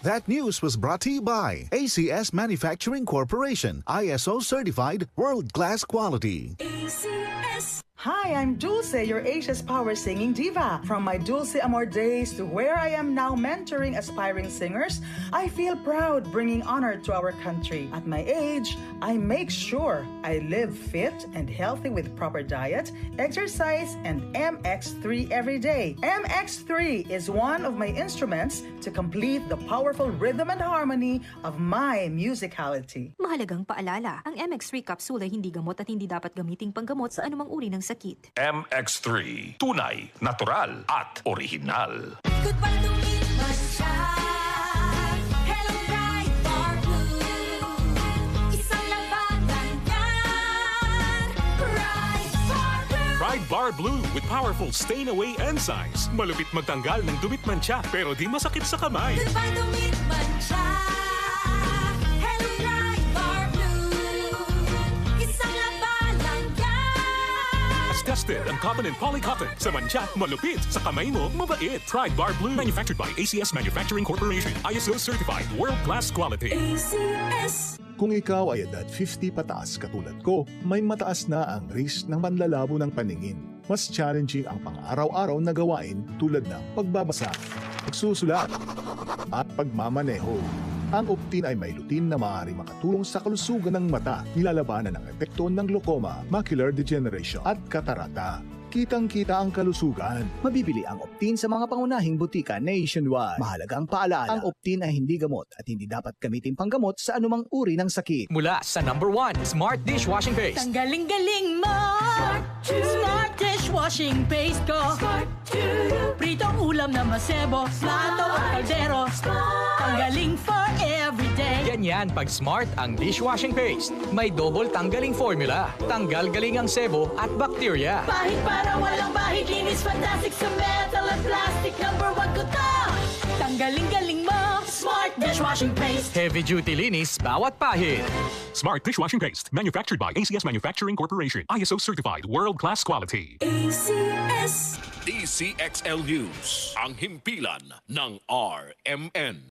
That news was brought to you by ACS Manufacturing Corporation, ISO certified world-class quality. ACS. Hi, I'm Dulce, your Asia's power singing diva. From my Dulce Amor days to where I am now mentoring aspiring singers, I feel proud bringing honor to our country. At my age, I make sure I live fit and healthy with proper diet, exercise, and MX3 every day. MX3 is one of my instruments to complete the powerful rhythm and harmony of my musicality. Mahalagang paalala, ang MX3 capsule ay hindi gamot at hindi dapat gamiting panggamot sa anumang uri ng sakit. MX3, tunay, natural at original. Goodbye to me, Masya. Hello, bright bar blue. Isang labanan yan. Bright bar blue. Pride Bar Blue with powerful stain-away enzymes. Malupit magtanggal ng dumit mancha pero di masakit sa kamay. Goodbye to me, Masya. Hello, bright bar blue. Isang labanan yan. As tested ang cotton and polycotton. Sa mancha, malupit. Sa kamay mo, mabait. Pride Bar Blue. Manufactured by ACS Manufacturing Corporation. ISO certified. World-class quality. ACS. Kung ikaw ay edad 50 pataas katulad ko, may mataas na ang risk ng manlalabo ng paningin. Mas challenging ang pang-araw-araw na gawain tulad ng pagbabasa, pagsusulat, at pagmamaneho. Ang Optin ay may lutin na maaaring makatulong sa kalusugan ng mata, nilalabanan ng epekto ng glaucoma, macular degeneration at katarata. Kitang-kita ang kalusugan. Mabibili ang Optin sa mga pangunahing butika nationwide. Mahalagang paalala, ang Optin ay hindi gamot at hindi dapat gamitin panggamot sa anumang uri ng sakit. Mula sa number 1, Smart Dishwashing Paste. Tanggaling-galing mo. Smart dishwashing paste ko. Pritong ulam na masebo. Plato at kaldero. Tanggaling for everyday. Ganyan pag Smart ang dishwashing paste. May double tanggaling formula. Tanggal galing ang sebo at bakterya. Bahid para walang bahid. Linis fantastic sa metal at plastic. Number 1 ko to. Tanggaling-galing mo. Smart dishwashing paste. Heavy duty linis bawat pahid. Smart Dishwashing Paste. Manufactured by ACS Manufacturing Corporation. ISO certified. World-class quality. ACS. DCXL News, ang himpilan ng RMN.